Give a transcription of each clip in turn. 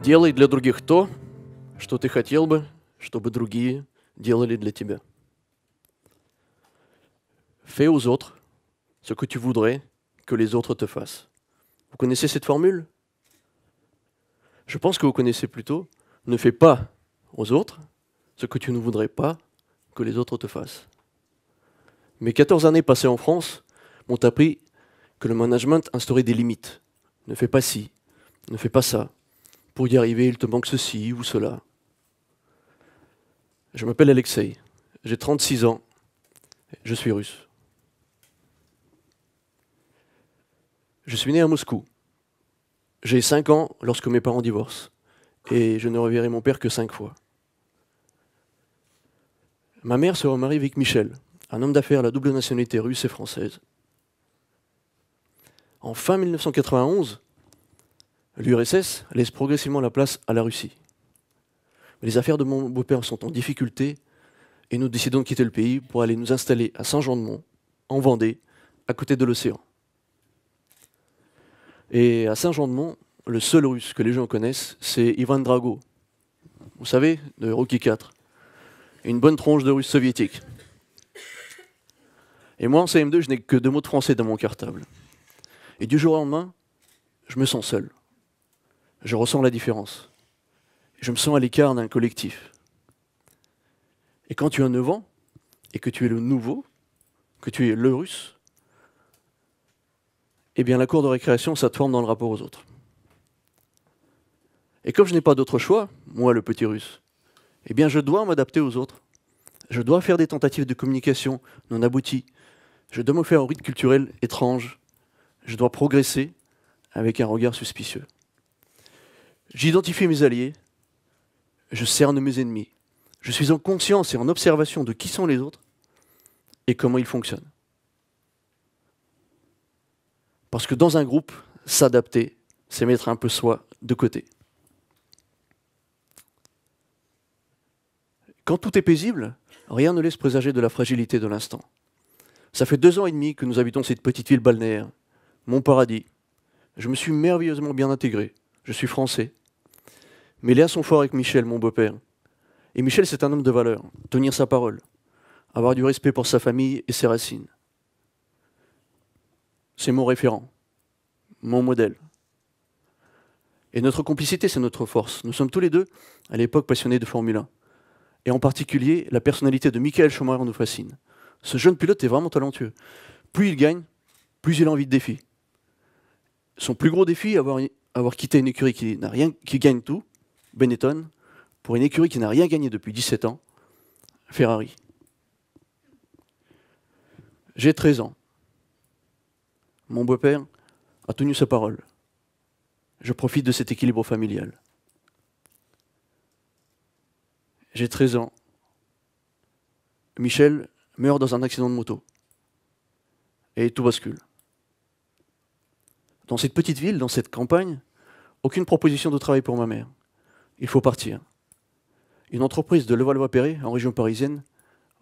Делай для других то, что ты хотел бы, чтобы другие делали для тебя. Fais aux autres ce que tu voudrais que les autres te fassent. Vous connaissez cette formule? Je pense que vous connaissez plutôt ne fais pas aux autres ce que tu ne voudrais pas que les autres te fassent. Mes 14 années passées en France m'ont appris que le management instaurait des limites. Ne fais pas ci, ne fais pas ça. Pour y arriver, il te manque ceci ou cela. Je m'appelle Alexei, j'ai 36 ans, je suis russe. Je suis né à Moscou. J'ai 5 ans lorsque mes parents divorcent et je ne reverrai mon père que 5 fois. Ma mère se remarie avec Michel, un homme d'affaires à la double nationalité russe et française. En fin 1991, l'URSS laisse progressivement la place à la Russie. Mais les affaires de mon beau-père sont en difficulté et nous décidons de quitter le pays pour aller nous installer à Saint-Jean-de-Mont, en Vendée, à côté de l'océan. Et à Saint-Jean-de-Mont, le seul russe que les gens connaissent, c'est Ivan Drago. Vous savez, de Rocky IV. Une bonne tronche de russe soviétique. Et moi, en CM2, je n'ai que 2 mots de français dans mon cartable. Et du jour au lendemain, je me sens seul. Je ressens la différence. Je me sens à l'écart d'un collectif. Et quand tu as 9 ans, et que tu es le nouveau, que tu es le russe, eh bien la cour de récréation, ça te forme dans le rapport aux autres. Et comme je n'ai pas d'autre choix, moi le petit russe, eh bien je dois m'adapter aux autres. Je dois faire des tentatives de communication non abouties. Je dois me faire un rythme culturel étrange. Je dois progresser avec un regard suspicieux. J'identifie mes alliés. Je cerne mes ennemis. Je suis en conscience et en observation de qui sont les autres et comment ils fonctionnent. Parce que dans un groupe, s'adapter, c'est mettre un peu soi de côté. Quand tout est paisible, rien ne laisse présager de la fragilité de l'instant. Ça fait 2 ans et demi que nous habitons cette petite ville balnéaire, mon paradis. Je me suis merveilleusement bien intégré. Je suis français. Mes liens sont forts avec Michel, mon beau-père. Et Michel, c'est un homme de valeur, tenir sa parole, avoir du respect pour sa famille et ses racines. C'est mon référent, mon modèle. Et notre complicité, c'est notre force. Nous sommes tous les deux, à l'époque, passionnés de Formule 1. Et en particulier, la personnalité de Michael Schumacher nous fascine. Ce jeune pilote est vraiment talentueux. Plus il gagne, plus il a envie de défis. Son plus gros défi, avoir quitté une écurie qui gagne tout, Benetton, pour une écurie qui n'a rien gagné depuis 17 ans, Ferrari. J'ai 13 ans. Mon beau-père a tenu sa parole. Je profite de cet équilibre familial. J'ai 13 ans. Michel meurt dans un accident de moto. Et tout bascule. Dans cette petite ville, dans cette campagne, aucune proposition de travail pour ma mère. Il faut partir. Une entreprise de Levallois-Perret, en région parisienne,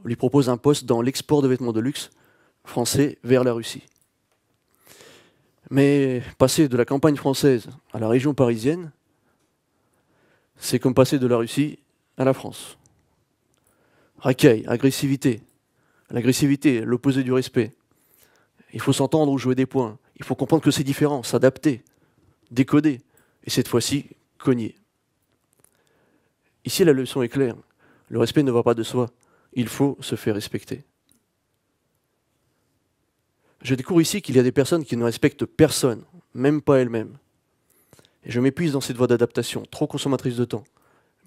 lui propose un poste dans l'export de vêtements de luxe français vers la Russie. Mais passer de la campagne française à la région parisienne, c'est comme passer de la Russie à la France. Racaille, agressivité. L'agressivité, l'opposé du respect. Il faut s'entendre ou jouer des points. Il faut comprendre que c'est différent, s'adapter, décoder, et cette fois-ci, cogner. Ici, la leçon est claire. Le respect ne va pas de soi. Il faut se faire respecter. Je découvre ici qu'il y a des personnes qui ne respectent personne, même pas elles-mêmes. Et je m'épuise dans cette voie d'adaptation, trop consommatrice de temps.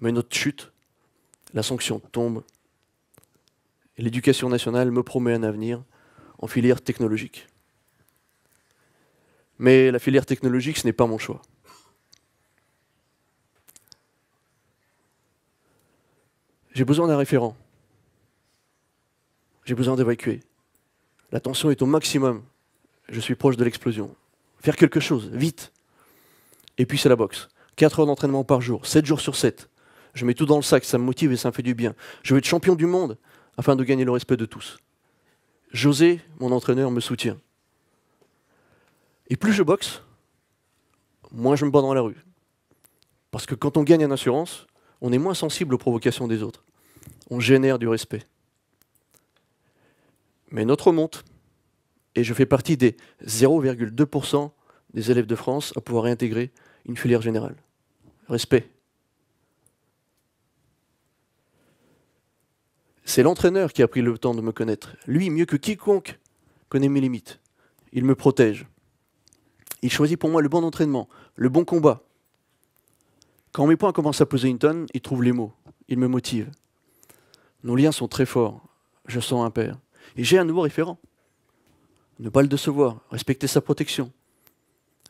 Mais notre chute, la sanction tombe. Et l'éducation nationale me promet un avenir en filière technologique. Mais la filière technologique, ce n'est pas mon choix. J'ai besoin d'un référent. J'ai besoin d'évacuer. La tension est au maximum. Je suis proche de l'explosion. Faire quelque chose, vite. Et puis c'est la boxe. 4 heures d'entraînement par jour, 7 jours sur 7. Je mets tout dans le sac, ça me motive et ça me fait du bien. Je veux être champion du monde afin de gagner le respect de tous. José, mon entraîneur, me soutient. Et plus je boxe, moins je me bats dans la rue. Parce que quand on gagne en assurance, on est moins sensible aux provocations des autres. On génère du respect. Mais notre monte, et je fais partie des 0,2% des élèves de France à pouvoir réintégrer une filière générale. Respect. C'est l'entraîneur qui a pris le temps de me connaître. Lui, mieux que quiconque, connaît mes limites. Il me protège. Il choisit pour moi le bon entraînement, le bon combat. Quand mes poings commencent à peser une tonne, il trouve les mots. Il me motive. Nos liens sont très forts. Je sens un père. Et j'ai un nouveau référent. Ne pas le décevoir, respecter sa protection.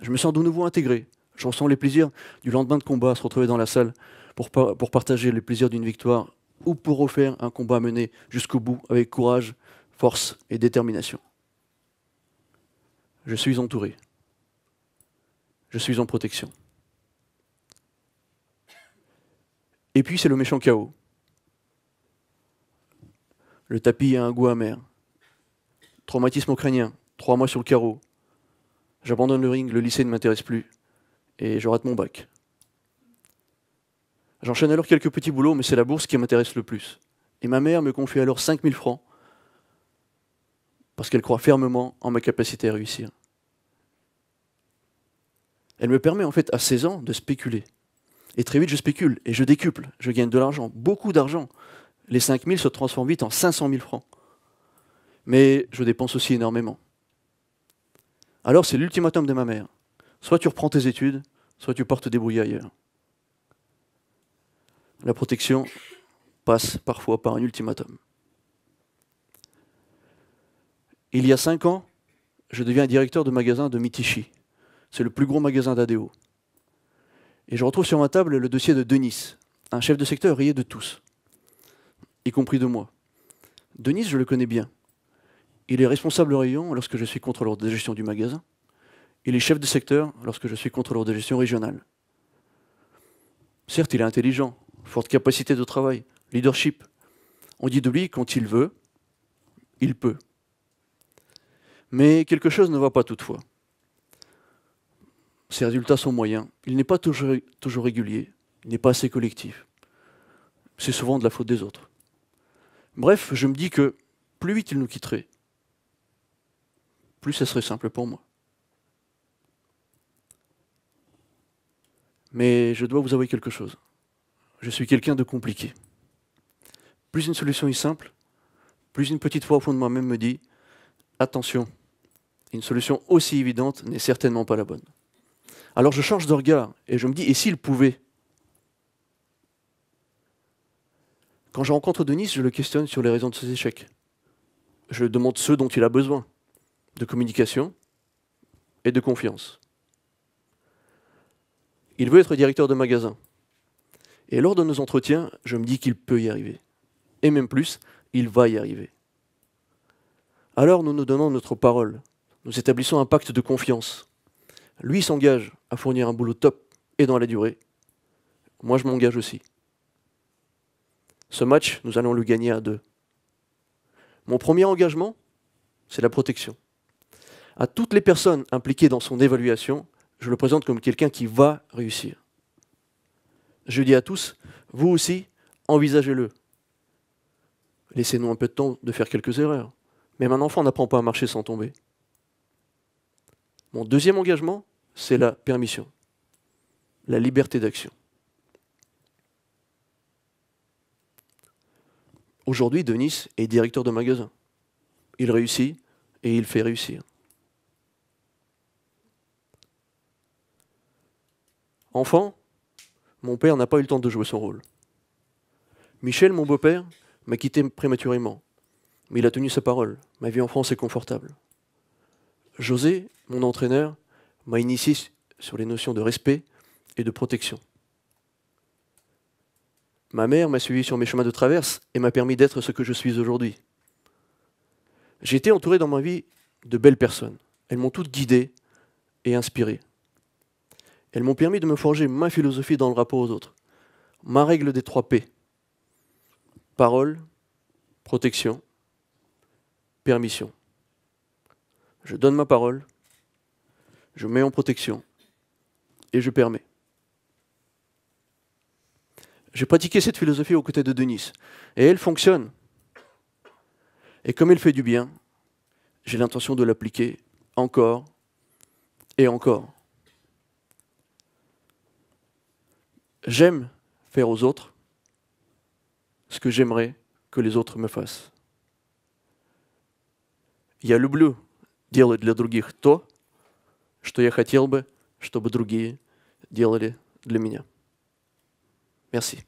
Je me sens de nouveau intégré. Je ressens les plaisirs du lendemain de combat, se retrouver dans la salle pour partager les plaisirs d'une victoire ou pour refaire un combat mené jusqu'au bout avec courage, force et détermination. Je suis entouré. Je suis en protection. Et puis c'est le méchant chaos. Le tapis a un goût amer. Traumatisme crânien, 3 mois sur le carreau. J'abandonne le ring, le lycée ne m'intéresse plus. Et je rate mon bac. J'enchaîne alors quelques petits boulots, mais c'est la bourse qui m'intéresse le plus. Et ma mère me confie alors 5 000 francs, parce qu'elle croit fermement en ma capacité à réussir. Elle me permet en fait à 16 ans de spéculer. Et très vite je spécule, et je décuple, je gagne de l'argent, beaucoup d'argent. Les 5 000 se transforment vite en 500 000 francs. Mais je dépense aussi énormément. Alors c'est l'ultimatum de ma mère. Soit tu reprends tes études, soit tu pars te débrouiller ailleurs. La protection passe parfois par un ultimatum. Il y a 5 ans, je deviens directeur de magasin de Mitichi. C'est le plus gros magasin d'ADO. Et je retrouve sur ma table le dossier de Denis, un chef de secteur rayé de tous, y compris de moi. Denis, je le connais bien. Il est responsable rayon lorsque je suis contrôleur de gestion du magasin. Il est chef de secteur lorsque je suis contrôleur de gestion régionale. Certes, il est intelligent, forte capacité de travail, leadership. On dit de lui, quand il veut, il peut. Mais quelque chose ne va pas toutefois. Ses résultats sont moyens. Il n'est pas toujours régulier. Il n'est pas assez collectif. C'est souvent de la faute des autres. Bref, je me dis que plus vite il nous quitterait, plus ça serait simple pour moi. Mais je dois vous avouer quelque chose. Je suis quelqu'un de compliqué. Plus une solution est simple, plus une petite voix au fond de moi-même me dit « Attention, une solution aussi évidente n'est certainement pas la bonne. » Alors je change de regard et je me dis « Et s'il pouvait ?» Quand je rencontre Denis, je le questionne sur les raisons de ses échecs. Je lui demande ce dont il a besoin, de communication et de confiance. Il veut être directeur de magasin. Et lors de nos entretiens, je me dis qu'il peut y arriver. Et même plus, il va y arriver. Alors nous nous donnons notre parole. Nous établissons un pacte de confiance. Lui s'engage à fournir un boulot top et dans la durée. Moi, je m'engage aussi. Ce match, nous allons le gagner à 2. Mon premier engagement, c'est la protection. À toutes les personnes impliquées dans son évaluation, je le présente comme quelqu'un qui va réussir. Je dis à tous, vous aussi, envisagez-le. Laissez-nous un peu de temps de faire quelques erreurs. Même un enfant n'apprend pas à marcher sans tomber. Mon deuxième engagement, c'est la permission, la liberté d'action. Aujourd'hui, Denis est directeur de magasin. Il réussit et il fait réussir. Enfant, mon père n'a pas eu le temps de jouer son rôle. Michel, mon beau-père, m'a quitté prématurément, mais il a tenu sa parole. Ma vie en France est confortable. José, mon entraîneur, m'a initié sur les notions de respect et de protection. Ma mère m'a suivi sur mes chemins de traverse et m'a permis d'être ce que je suis aujourd'hui. J'ai été entouré dans ma vie de belles personnes. Elles m'ont toutes guidé et inspiré. Elles m'ont permis de me forger ma philosophie dans le rapport aux autres. Ma règle des 3 P. Parole, protection, permission. Je donne ma parole, je mets en protection et je permets. J'ai pratiqué cette philosophie aux côtés de Denise. Et elle fonctionne. Et comme elle fait du bien, j'ai l'intention de l'appliquer encore et encore. J'aime faire aux autres ce que j'aimerais que les autres me fassent. Я люблю делать для других то, что я хотел бы, чтобы другие делали для меня. Merci.